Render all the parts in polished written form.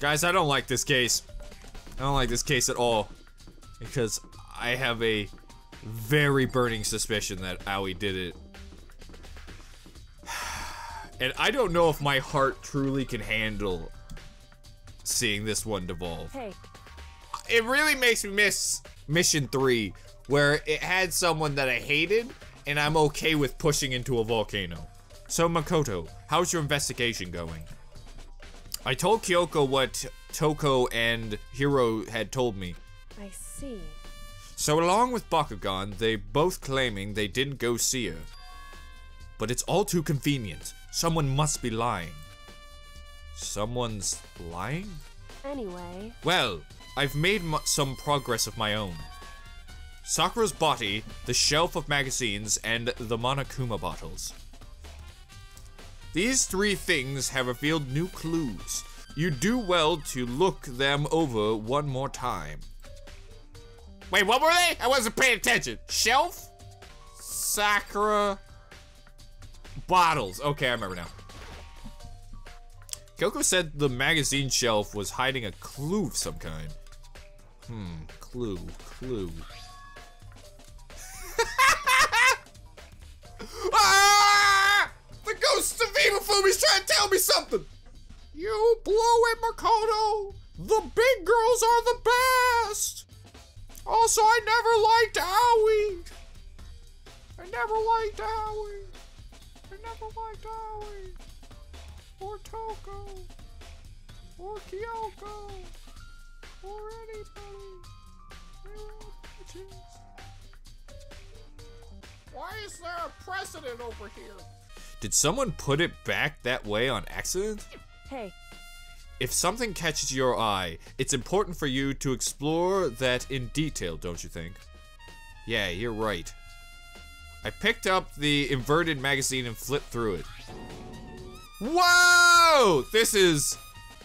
Guys, I don't like this case. I don't like this case at all. Because I have a very burning suspicion that Aoi did it. And I don't know if my heart truly can handle seeing this one devolve. Hey. It really makes me miss Mission 3, where it had someone that I hated, and I'm okay with pushing into a volcano. So Makoto, how's your investigation going? I told Kyoko what Toko and Hiro had told me. I see. So along with Bakugan, they both claiming they didn't go see her. But it's all too convenient. Someone must be lying. Someone's lying? Anyway. Well, I've made some progress of my own. Sakura's body, the shelf of magazines, and the monokuma bottles. These three things have revealed new clues. You do well to look them over one more time. Wait, what were they? I wasn't paying attention. Shelf? Sakura? Bottles. Okay, I remember now. Kyoko said the magazine shelf was hiding a clue of some kind. Clue. Ah! The ghost of Iwafumi's trying to tell me something! You blow it, Makoto! The big girls are the best! Also, I never liked Aoi! Or Toko. Or Kyoko. Or anybody. They're all bitches. Why is there a precedent over here? Did someone put it back that way on accident? Hey. If something catches your eye, it's important for you to explore that in detail, don't you think? Yeah, you're right. I picked up the inverted magazine and flipped through it. Whoa! This is...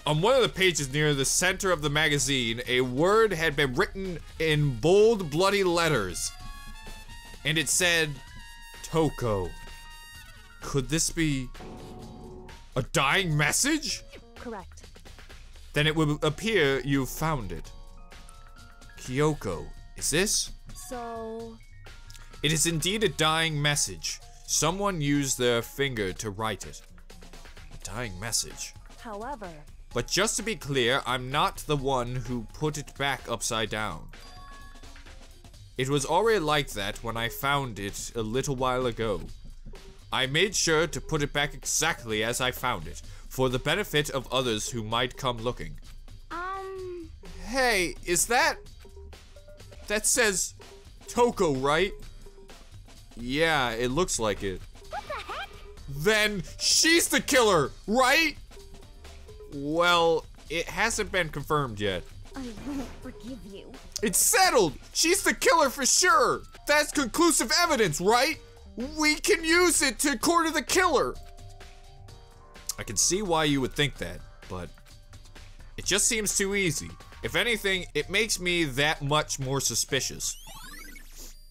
On one of the pages near the center of the magazine, a word had been written in bold, bloody letters. And it said, Toko. Could this be a dying message? Correct. Then it would appear you found it. Kyoko, is this? So... It is indeed a dying message. Someone used their finger to write it. A dying message. However... But just to be clear, I'm not the one who put it back upside down. It was already like that when I found it a little while ago. I made sure to put it back exactly as I found it, for the benefit of others who might come looking. Hey, is that... That says Toko, right? Yeah, it looks like it. What the heck? Then she's the killer, right? Well, it hasn't been confirmed yet. I won't forgive you. It's settled! She's the killer for sure! That's conclusive evidence, right? We can use it to corner the killer! I can see why you would think that, but it just seems too easy. If anything, it makes me that much more suspicious.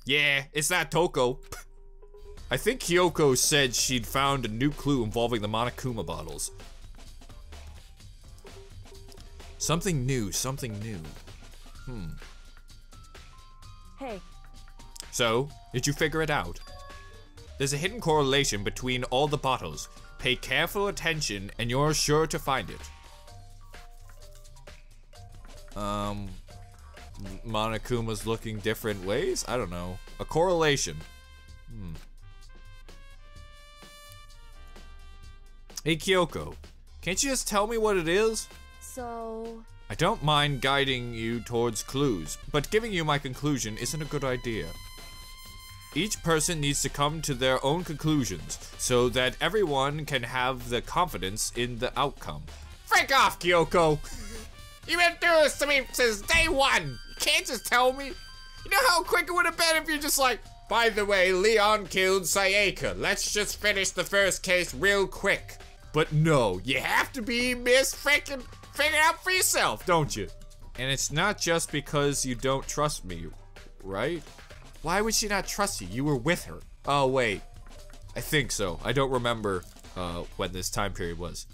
Yeah, it's not Toko. I think Kyoko said she'd found a new clue involving the monokuma bottles. Something new, something new. Hey. So, did you figure it out? There's a hidden correlation between all the bottles. Pay careful attention and you're sure to find it. Monokuma's looking different ways? I don't know. A correlation. Hey Kyoko, can't you just tell me what it is? So... I don't mind guiding you towards clues, but giving you my conclusion isn't a good idea. Each person needs to come to their own conclusions, so that everyone can have the confidence in the outcome. Freak off, Kyoko! You've been doing this to me since day one! You can't just tell me! You know how quick it would have been if you're just like, by the way, Leon killed Sayaka. Let's just finish the first case real quick. But no, you have to be figure it out for yourself, don't you? And it's not just because you don't trust me, right? Why would she not trust you? You were with her. Oh, wait. I think so. I don't remember when this time period was.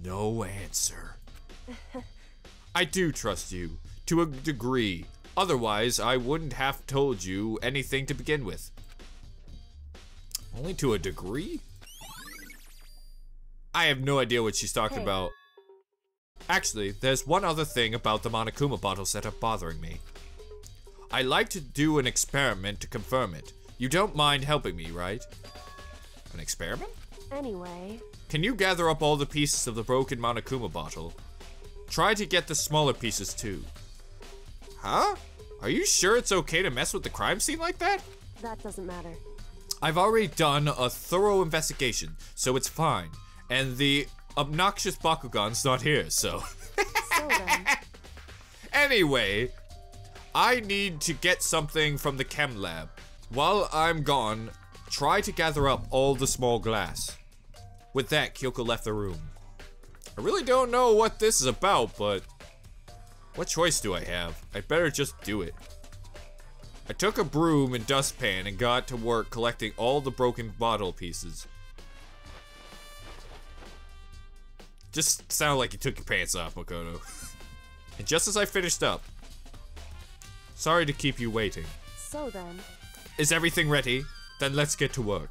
no answer. I do trust you, to a degree. Otherwise, I wouldn't have told you anything to begin with. Only to a degree? I have no idea what she's talking about. Actually, there's one other thing about the monokuma bottles that are bothering me. I like to do an experiment to confirm it. You don't mind helping me, right? An experiment? Anyway. Can you gather up all the pieces of the broken monokuma bottle? Try to get the smaller pieces too. Huh? Are you sure it's okay to mess with the crime scene like that? That doesn't matter. I've already done a thorough investigation, so it's fine. And the obnoxious Bakugan's not here, so. So then. Anyway, I need to get something from the chem lab. While I'm gone, try to gather up all the small glass. With that, Kyoko left the room. I really don't know what this is about, but what choice do I have? I better just do it. I took a broom and dustpan and got to work collecting all the broken bottle pieces. Just sounded like you took your pants off, Makoto. And just as I finished up, sorry to keep you waiting. So then. Is everything ready? Then let's get to work.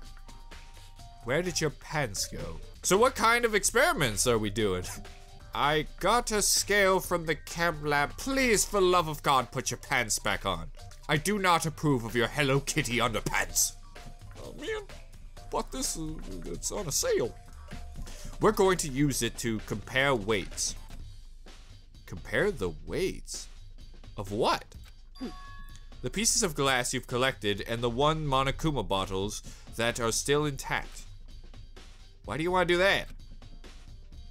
Where did your pants go? So what kind of experiments are we doing? I got a scale from the chem lab. Please, for love of God, put your pants back on. I do not approve of your Hello Kitty underpants. Oh man, but this is, it's on a sale. We're going to use it to compare weights. Compare the weights? Of what? The pieces of glass you've collected and the one monokuma bottles that are still intact. Why do you want to do that?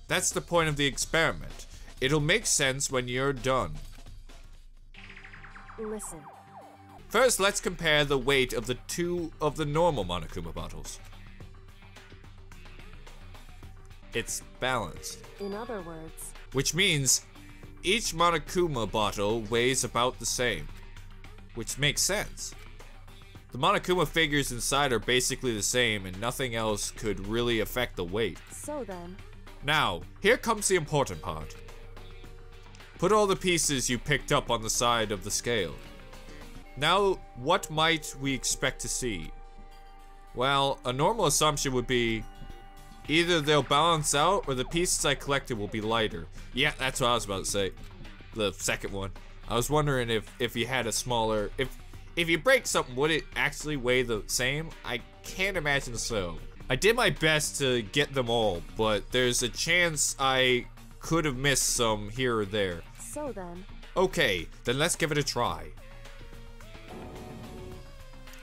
That's the point of the experiment. It'll make sense when you're done. Listen. First, let's compare the weight of the two of the normal monokuma bottles. It's balanced. In other words. Which means each monokuma bottle weighs about the same. Which makes sense. The monokuma figures inside are basically the same and nothing else could really affect the weight. So then. Now, here comes the important part. Put all the pieces you picked up on the side of the scale. Now, what might we expect to see? Well, a normal assumption would be either they'll balance out or the pieces I collected will be lighter. Yeah, that's what I was about to say. The second one. I was wondering if you had a smaller... If you break something, would it actually weigh the same? I can't imagine so. I did my best to get them all, but there's a chance I could have missed some here or there. So then. Okay, then let's give it a try.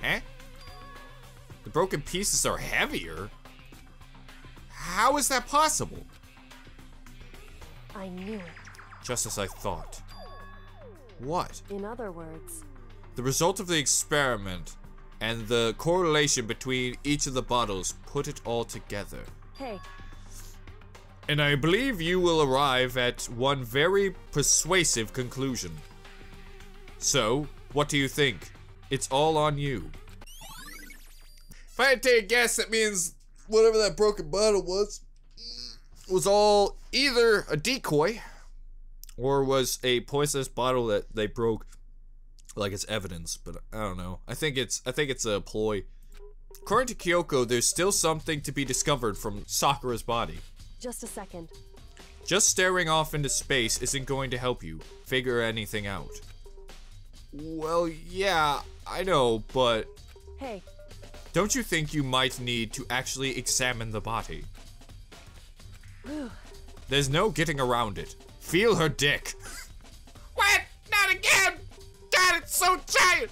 Eh? The broken pieces are heavier? How is that possible? I knew it. Just as I thought. What? In other words. The result of the experiment and the correlation between each of the bottles put it all together. Hey. And I believe you will arrive at one very persuasive conclusion. So, what do you think? It's all on you. If I had to take a guess, that means whatever that broken bottle was all either a decoy or was a poisonous bottle that they broke like it's evidence, but I don't know. I think it's a ploy. According to Kyoko, there's still something to be discovered from Sakura's body. Just a second. Just staring off into space isn't going to help you figure anything out. Well, yeah, I know, but... Hey. Don't you think you might need to actually examine the body? There's no getting around it. Feel her dick. What? Not again! God, it's so giant!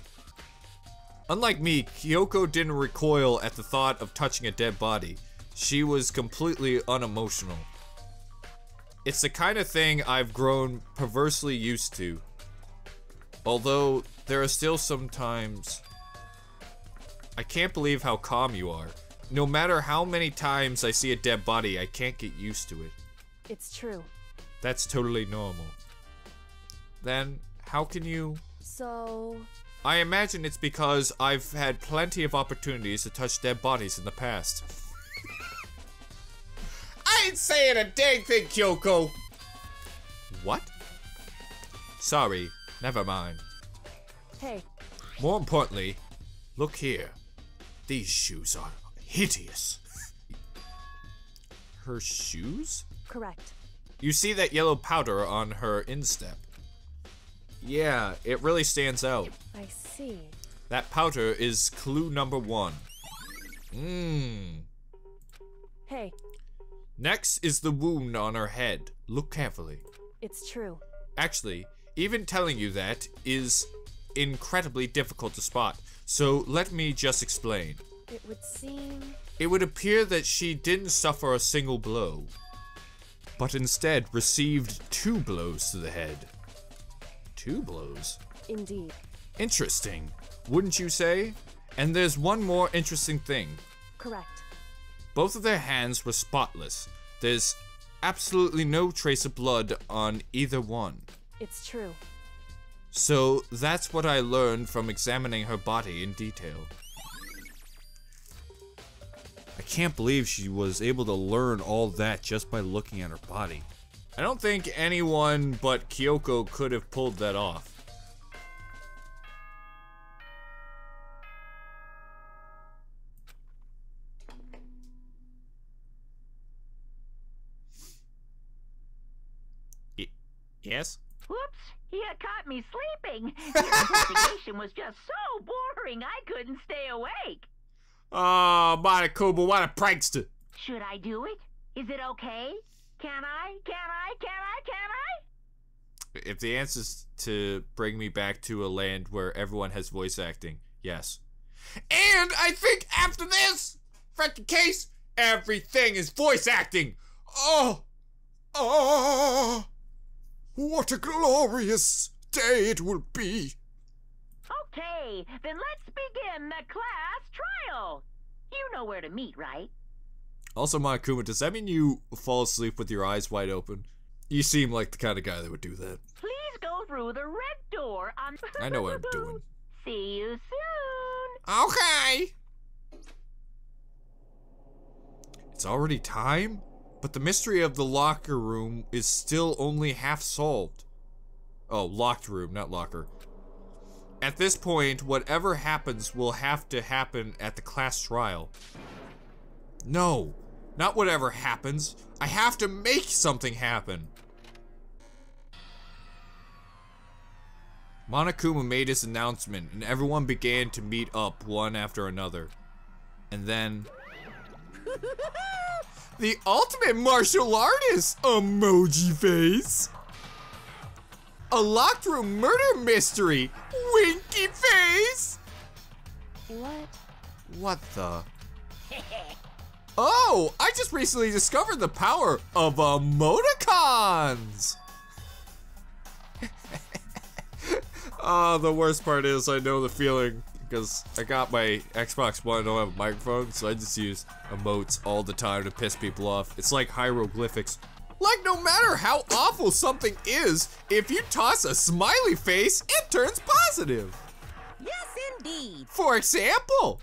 Unlike me, Kyoko didn't recoil at the thought of touching a dead body. She was completely unemotional. It's the kind of thing I've grown perversely used to. Although, there are still some times... I can't believe how calm you are. No matter how many times I see a dead body, I can't get used to it. It's true. That's totally normal. Then, how can you... So... I imagine it's because I've had plenty of opportunities to touch dead bodies in the past. I ain't saying a dang thing, Kyoko. What? Sorry, never mind. Hey, More importantly, look here. These shoes are hideous. Her shoes? correct. You see that yellow powder on her instep? Yeah, it really stands out. I see. That powder is clue number 1. Hey, Next is the wound on her head. Look carefully. it's true. Actually, even telling you that is incredibly difficult to spot, so let me just explain. It would seem... It would appear that she didn't suffer a single blow, but instead received 2 blows to the head. 2 blows? Indeed. Interesting, wouldn't you say? And there's one more interesting thing. Correct. Both of their hands were spotless. There's absolutely no trace of blood on either one. It's true. So that's what I learned from examining her body in detail. I can't believe she was able to learn all that just by looking at her body. I don't think anyone but Kyoko could have pulled that off. Yes? Whoops, you caught me sleeping. Your investigation was just so boring I couldn't stay awake. Oh, Monokuma, what a prankster! Should I do it? Is it okay? Can I? If the answer's to bring me back to a land where everyone has voice acting, yes. And I think after this freaking case, everything is voice acting! Oh! What a glorious day it will be! Okay, then let's begin the class trial. You know where to meet, right? Also, Monokuma, does that mean you fall asleep with your eyes wide open? You seem like the kind of guy that would do that. Please go through the red door on... I know what I'm doing. See you soon. Okay! It's already time? But the mystery of the locker room is still only half solved. Oh, locked room, not locker. At this point, whatever happens will have to happen at the class trial. No, not whatever happens. I have to make something happen. Monokuma made his announcement and everyone began to meet up one after another. And then... the ultimate martial artist, emoji face. A locked room murder mystery, winky face. What the? Oh, I just recently discovered the power of emoticons. Oh, the worst part is I know the feeling because I got my Xbox One, I don't have a microphone, so I just use emotes all the time to piss people off. It's like hieroglyphics. Like, no matter how awful something is, if you toss a smiley face, it turns positive. Yes, indeed. For example,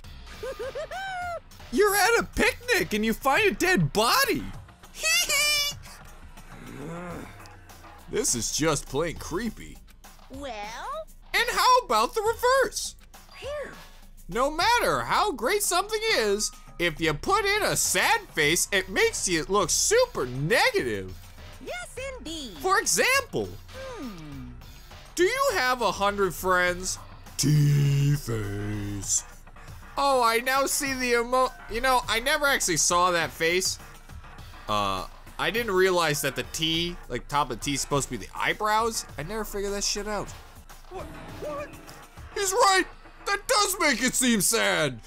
you're at a picnic and you find a dead body. This is just plain creepy. Well? And how about the reverse? Here. No matter how great something is, if you put in a sad face, it makes you look super negative. Yes, indeed. For example, do you have 100 friends? T-face. Oh, I now see the you know, I never actually saw that face. I didn't realize that the T, like top of the T, is supposed to be the eyebrows. I never figured that shit out. What? He's right! That does make it seem sad!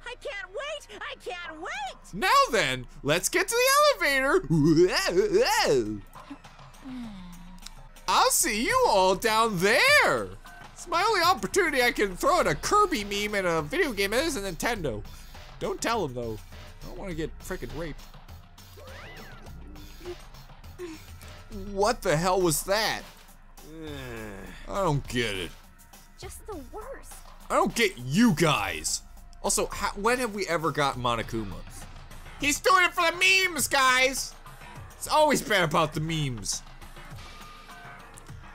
I can't wait! I can't wait! Now then, let's get to the elevator! I'll see you all down there! It's my only opportunity I can throw in a Kirby meme in a video game that isn't Nintendo. Don't tell him though. I don't want to get freaking raped. What the hell was that? I don't get it. Just the worst. I don't get you guys. Also, when have we ever got Monokuma? He's doing it for the memes, guys! It's always been about the memes.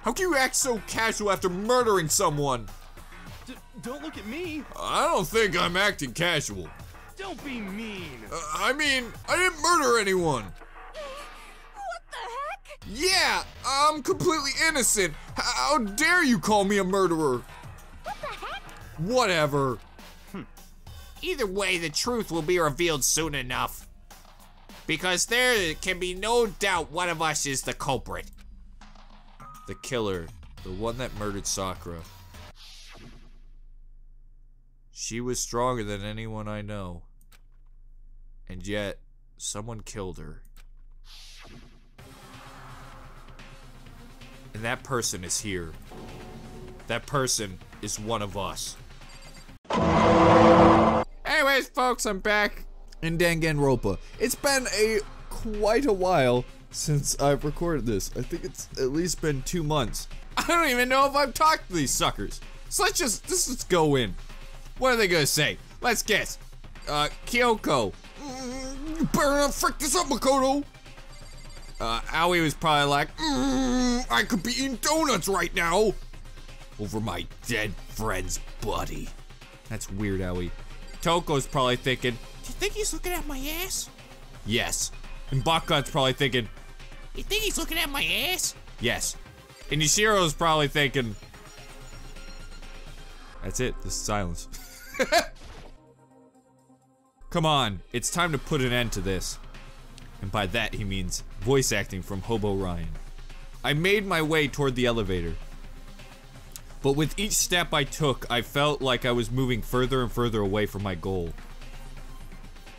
How can you act so casual after murdering someone? Don't look at me. I don't think I'm acting casual. Don't be mean. I mean, I didn't murder anyone. What the heck? Yeah, I'm completely innocent. How dare you call me a murderer? What the heck? Whatever. Either way, the truth will be revealed soon enough. Because there can be no doubt one of us is the culprit. The killer, the one that murdered Sakura. She was stronger than anyone I know. And yet, someone killed her. And that person is here. That person is one of us. Anyways, folks, I'm back in Danganronpa. It's been quite a while since I've recorded this. I think it's at least been 2 months. I don't even know if I've talked to these suckers. So let's just go in. What are they gonna say? Let's guess. Kyoko. You better not frick this up, Makoto. Aoi was probably like, I could be eating donuts right now. Over my dead friend's body. That's weird, Aoi. Toko's probably thinking, do you think he's looking at my ass? Yes. And Bakugan's probably thinking, you think he's looking at my ass? Yes. And Yashiro's probably thinking, that's it, this is silence. Come on, it's time to put an end to this. And by that he means voice acting from Hobo Ryan. I made my way toward the elevator. But with each step I took, I felt like I was moving further and further away from my goal.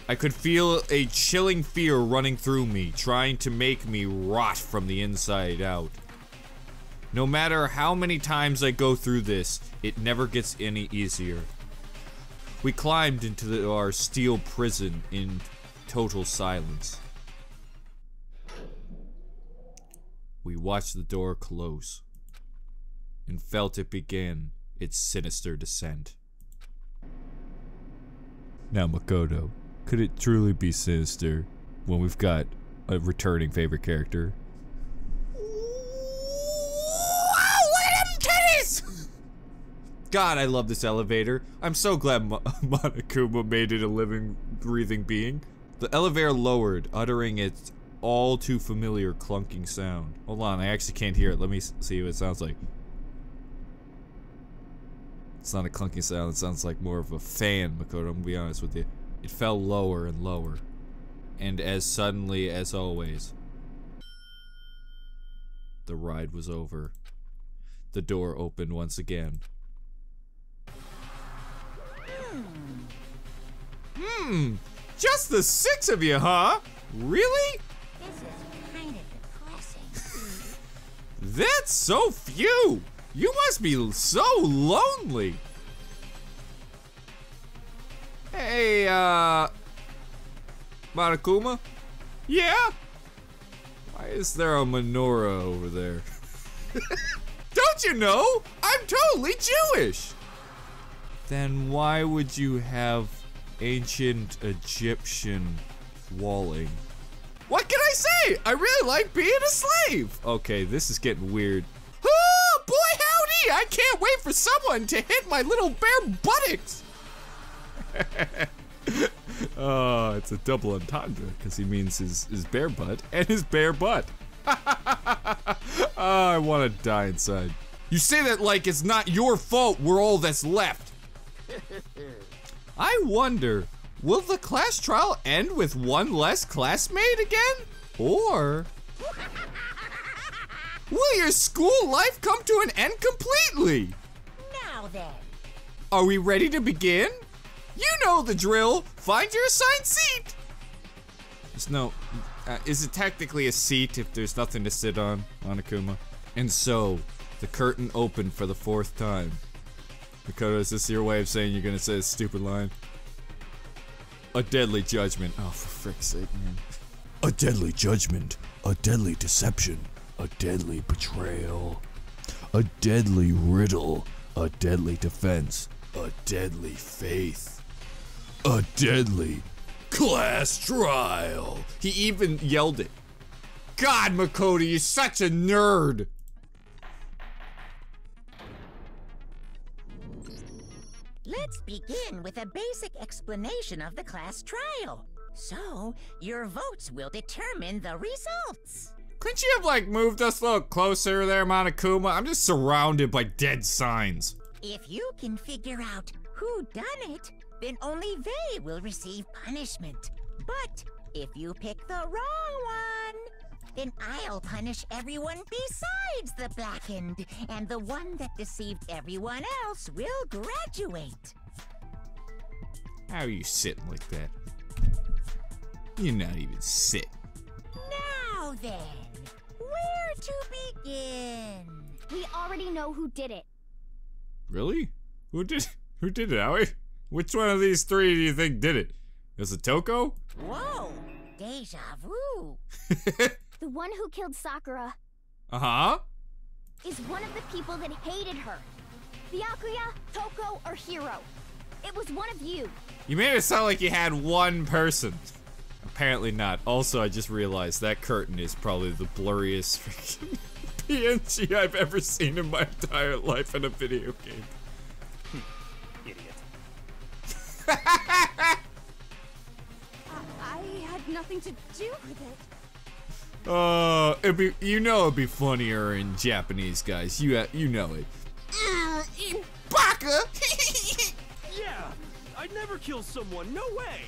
I could feel a chilling fear running through me, trying to make me rot from the inside out. No matter how many times I go through this, it never gets any easier. We climbed into our steel prison in total silence. We watched the door close and felt it begin its sinister descent. Now, Makoto, could it truly be sinister when we've got a returning favorite character? Wow, look at them titties! God, I love this elevator. I'm so glad Monokuma made it a living, breathing being. The elevator lowered, uttering its all too familiar clunking sound. Hold on, I actually can't hear it. Let me see what it sounds like. It's not a clunking sound, it sounds like more of a fan, Makoto, I'm gonna be honest with you. It fell lower and lower. And as suddenly as always, the ride was over. The door opened once again. Just the 6 of you, huh? Really? This is kind of depressing. That's so few! You must be so lonely! Hey, Monokuma? Yeah? Why is there a menorah over there? Don't you know? I'm totally Jewish! Then why would you have ancient Egyptian walling? What can I say? I really like being a slave! Okay, this is getting weird. Oh, boy howdy! I can't wait for someone to hit my little bare buttocks! Oh, it's a double entendre, because he means his bare butt and his bare butt. Oh, I want to die inside. You say that like it's not your fault we're all that's left. I wonder, will the class trial end with one less classmate again? Or will your school life come to an end completely? Now then. Are we ready to begin? You know the drill. Find your assigned seat. There's no... is it technically a seat if there's nothing to sit on, Monokuma? And so, the curtain opened for the 4th time. Makoto, is this your way of saying you're gonna say a stupid line? A deadly judgment. Oh, for frick's sake, man. A deadly judgment. A deadly deception. A deadly betrayal. A deadly riddle. A deadly defense. A deadly faith. A deadly Class trial. He even yelled it. God, Makoto, you're such a nerd. Let's begin with a basic explanation of the class trial. So, your votes will determine the results. Couldn't you have, like, moved us a little closer there, Monokuma? I'm just surrounded by dead signs. If you can figure out who done it, then only they will receive punishment. But if you pick the wrong one, then I'll punish everyone besides the blackened, and the one that deceived everyone else will graduate. How are you sitting like that? You're not even sitting. Now then, where to begin? We already know who did it. Really? Who did it, Howie? Which one of these three do you think did it? Is it Toko? Whoa, deja vu. The one who killed Sakura Uh-huh. is one of the people that hated her. Byakuya, Toko, or Hiro. It was one of you. You made it sound like you had one person. Apparently not. Also, I just realized that curtain is probably the blurriest freaking PNG I've ever seen in my entire life in a video game. Idiot. I had nothing to do with it. it'd be funnier in Japanese, guys. You know it. Baka! Yeah, I'd never kill someone, no way!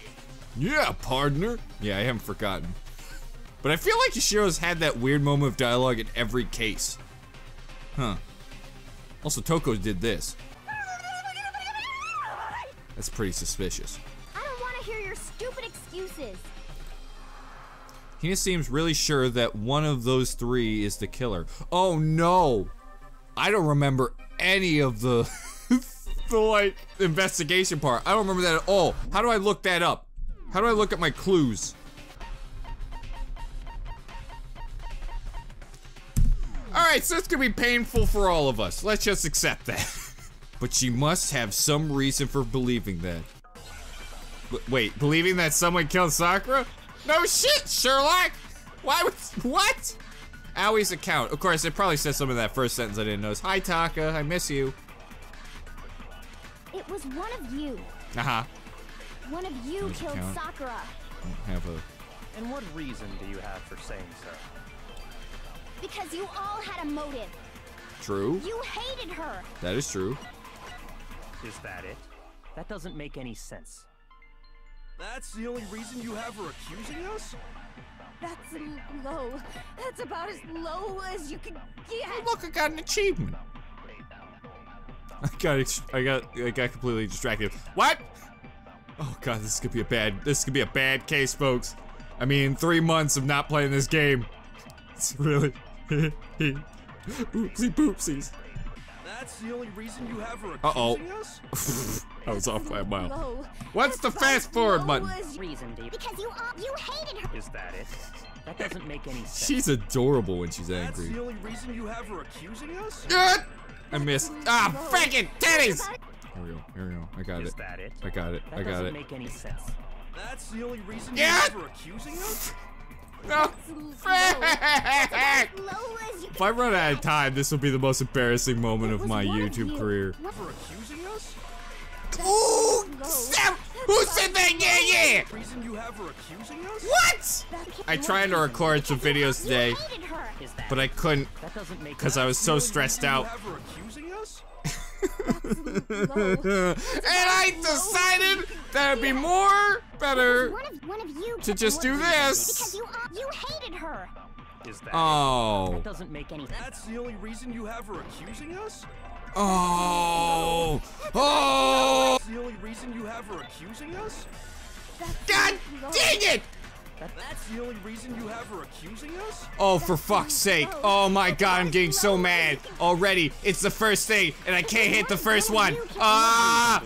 Yeah, partner. Yeah, I haven't forgotten. But I feel like Yashiro's had that weird moment of dialogue in every case. Huh. Also, Toko did this. That's pretty suspicious. I don't want to hear your stupid excuses. He seems really sure that one of those three is the killer. Oh no! I don't remember any of the like investigation part. I don't remember that at all. How do I look that up? How do I look at my clues? Alright, so it's gonna be painful for all of us. Let's just accept that. But she must have some reason for believing that. Wait, believing that someone killed Sakura? No shit, Sherlock! Why would- what? Awie's account. Of course, it probably said some of that first sentence I didn't notice. Hi, Taka, I miss you. It was one of you. Uh-huh. One of you There's a killed count. Sakura. I don't have a... And what reason do you have for saying so? Because you all had a motive. True. You hated her. That is true. Is that it? That doesn't make any sense. That's the only reason you have for accusing us? That's low. That's about as low as you can get. Look, I got an achievement. I got completely distracted. What? Oh god, this could be a bad case, folks. I mean, 3 months of not playing this game. It's really oopsie poopsies. That's the only reason you have for Uh-oh. accusing us? I was off by a mile. Low. What's the That's about fast forward low button? as- Reason do you- Because you hated her. Is that it? That doesn't make any sense. She's adorable when she's That's angry. the only reason you have for accusing us? I missed. Ah, frickin' titties! Here we go. I got Is it. that it? I got it. That I got doesn't it. make any sense. That's the only reason Yeah. you have for accusing us? No. Frick! Low as you If I run out of time, this will be the most embarrassing moment of my one of YouTube you. career. For accusing us? Ooh! Sam! Who said that? Yeah! Reason you have for accusing us? What? I tried to record some videos today, hated her. Is that but I couldn't That doesn't make because I was so stressed out. You have for accusing us? And I decided that it'd be better. One of you To just do this. Because you hated her. Is that Oh. That doesn't make any sense. That's the only reason you have for accusing us? Oh. Oh. That's the only reason you have for accusing us? God dang it! That's the only reason you have for accusing us? Oh, for fuck's sake. Oh my god, I'm getting so mad already. It's the first thing, and I can't hit the first one. Why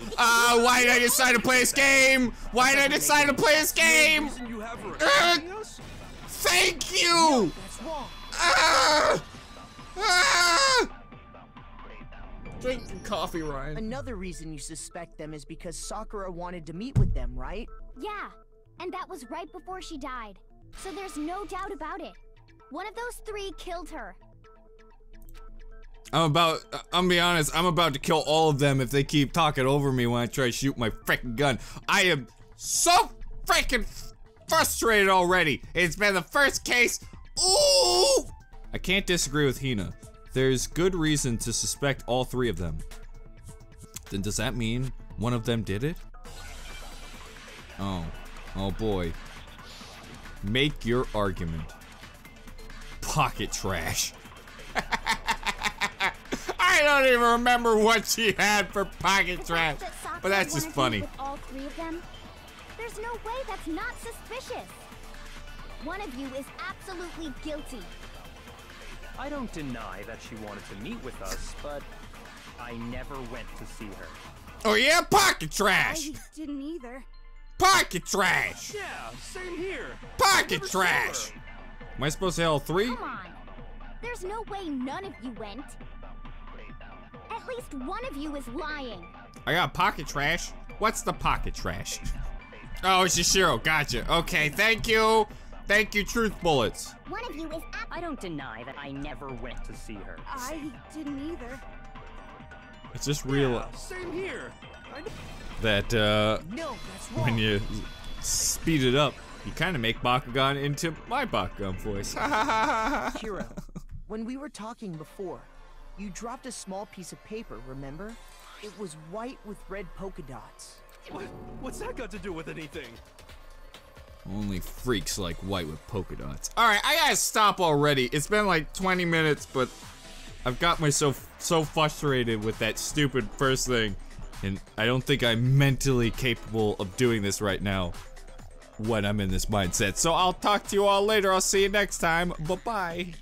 did I decide to play this game? Why did I decide to play this game? Reason you have for accusing us? Thank you! That's wrong. Drink some coffee, Ryan. Another reason you suspect them is because Sakura wanted to meet with them, right? Yeah. And that was right before she died. So there's no doubt about it. One of those three killed her. I'm gonna be honest, I'm about to kill all of them if they keep talking over me when I try to shoot my freaking gun. I am so freaking frustrated already. It's been the first case. Ooh! I can't disagree with Hina. There's good reason to suspect all three of them. Then does that mean one of them did it? Oh boy. Make your argument. Pocket trash. I don't even remember what she had for pocket trash, but that's just funny. With all three of them, there's no way that's not suspicious. One of you is absolutely guilty. I don't deny that she wanted to meet with us, but I never went to see her. Oh yeah, pocket trash. I didn't either. Pocket trash. Yeah, same here. Pocket trash. Am I supposed to say all three? Come on. There's no way none of you went. At least one of you is lying. I got pocket trash. What's the pocket trash? Oh, it's Shishiro. Gotcha. Okay, thank you. Thank you, truth bullets. One of you is I don't deny that I never went to see her. I didn't either. It's just real Yeah, same here. that No, that's wrong. when you speed it up, you kind of make Bakugan into my Bakugan voice. Hiro, when we were talking before, you dropped a small piece of paper, remember? It was white with red polka dots. What's that got to do with anything? Only freaks like white with polka dots. Alright, I gotta stop already. It's been like 20 minutes, but I've got myself so frustrated with that stupid first thing. And I don't think I'm mentally capable of doing this right now when I'm in this mindset. So I'll talk to you all later. I'll see you next time. Bye-bye.